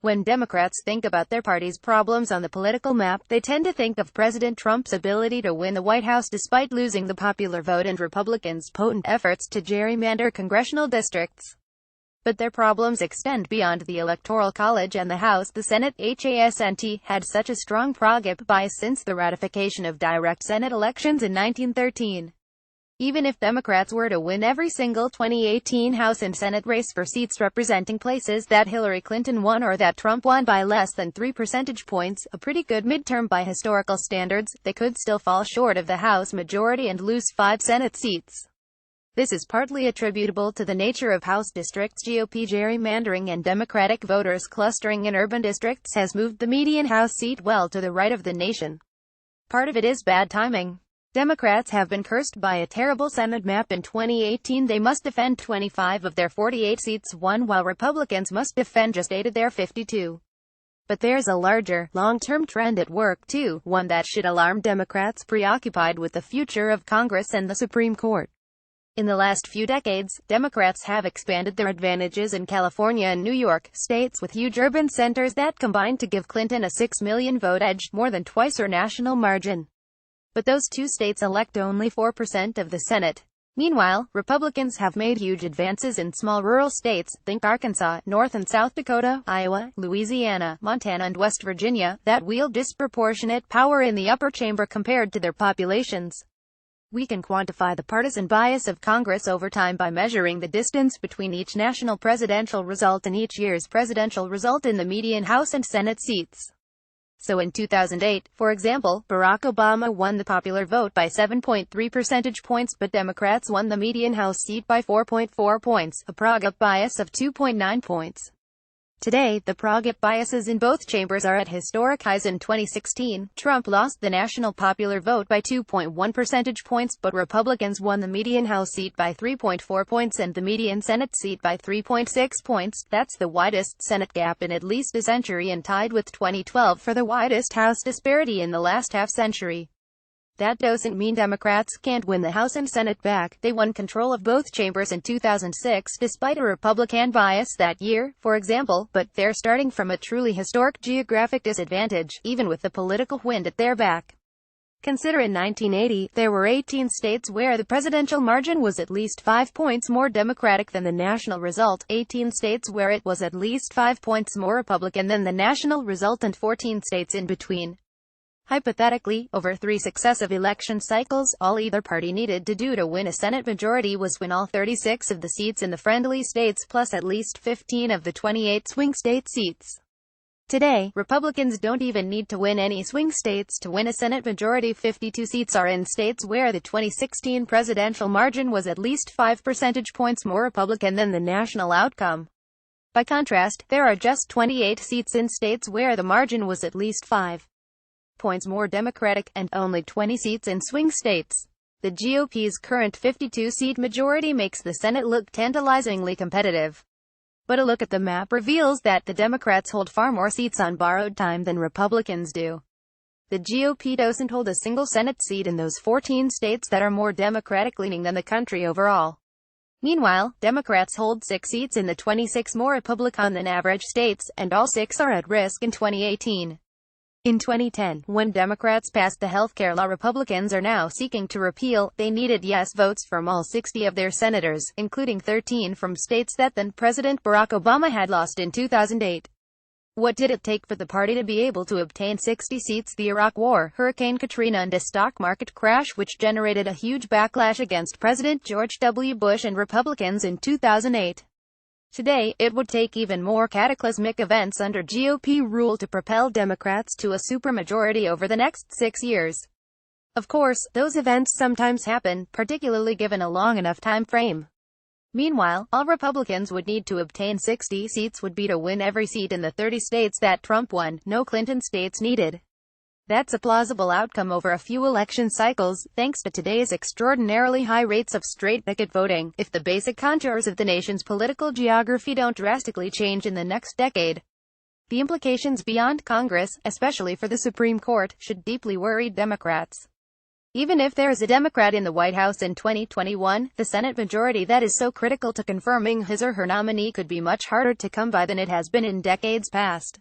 When Democrats think about their party's problems on the political map, they tend to think of President Trump's ability to win the White House despite losing the popular vote and Republicans' potent efforts to gerrymander congressional districts. But their problems extend beyond the Electoral College and the House. The Senate hasn't had such a strong prorogate bias since the ratification of direct Senate elections in 1913. Even if Democrats were to win every single 2018 House and Senate race for seats representing places that Hillary Clinton won or that Trump won by less than 3 percentage points, a pretty good midterm by historical standards, they could still fall short of the House majority and lose 5 Senate seats. This is partly attributable to the nature of House districts. GOP gerrymandering and Democratic voters clustering in urban districts has moved the median House seat well to the right of the nation. Part of it is bad timing. Democrats have been cursed by a terrible Senate map. In 2018 they must defend 25 of their 48 seats won, while Republicans must defend just 8 of their 52. But there's a larger, long-term trend at work too, one that should alarm Democrats preoccupied with the future of Congress and the Supreme Court. In the last few decades, Democrats have expanded their advantages in California and New York, states with huge urban centers that combined to give Clinton a 6 million vote edge, more than twice her national margin. But those two states elect only 4% of the Senate. Meanwhile, Republicans have made huge advances in small rural states, think Arkansas, North and South Dakota, Iowa, Louisiana, Montana and West Virginia, that wield disproportionate power in the upper chamber compared to their populations. We can quantify the partisan bias of Congress over time by measuring the distance between each national presidential result and each year's presidential result in the median House and Senate seats. So in 2008, for example, Barack Obama won the popular vote by 7.3 percentage points, but Democrats won the median House seat by 4.4 points, a prorogate bias of 2.9 points. Today, the prorogate biases in both chambers are at historic highs. In 2016, Trump lost the national popular vote by 2.1 percentage points, but Republicans won the median House seat by 3.4 points and the median Senate seat by 3.6 points. That's the widest Senate gap in at least a century and tied with 2012 for the widest House disparity in the last half-century. That doesn't mean Democrats can't win the House and Senate back. They won control of both chambers in 2006 despite a Republican bias that year, for example, but they're starting from a truly historic geographic disadvantage, even with the political wind at their back. Consider in 1980, there were 18 states where the presidential margin was at least 5 points more Democratic than the national result, 18 states where it was at least 5 points more Republican than the national result, and 14 states in between. Hypothetically, over 3 successive election cycles, all either party needed to do to win a Senate majority was win all 36 of the seats in the friendly states plus at least 15 of the 28 swing state seats. Today, Republicans don't even need to win any swing states to win a Senate majority. 52 seats are in states where the 2016 presidential margin was at least 5 percentage points more Republican than the national outcome. By contrast, there are just 28 seats in states where the margin was at least 5 points more Democratic, and only 20 seats in swing states. The GOP's current 52-seat majority makes the Senate look tantalizingly competitive. But a look at the map reveals that the Democrats hold far more seats on borrowed time than Republicans do. The GOP doesn't hold a single Senate seat in those 14 states that are more Democratic-leaning than the country overall. Meanwhile, Democrats hold 6 seats in the 26 more Republican-than-average states, and all 6 are at risk in 2018. In 2010, when Democrats passed the healthcare law Republicans are now seeking to repeal, they needed yes votes from all 60 of their senators, including 13 from states that then-President Barack Obama had lost in 2008. What did it take for the party to be able to obtain 60 seats? The Iraq War, Hurricane Katrina and a stock market crash which generated a huge backlash against President George W. Bush and Republicans in 2008. Today, it would take even more cataclysmic events under GOP rule to propel Democrats to a supermajority over the next 6 years. Of course, those events sometimes happen, particularly given a long enough time frame. Meanwhile, all Republicans would need to obtain 60 seats would be to win every seat in the 30 states that Trump won. No Clinton states needed. That's a plausible outcome over a few election cycles, thanks to today's extraordinarily high rates of straight ticket voting, if the basic contours of the nation's political geography don't drastically change in the next decade. The implications beyond Congress, especially for the Supreme Court, should deeply worry Democrats. Even if there is a Democrat in the White House in 2021, the Senate majority that is so critical to confirming his or her nominee could be much harder to come by than it has been in decades past.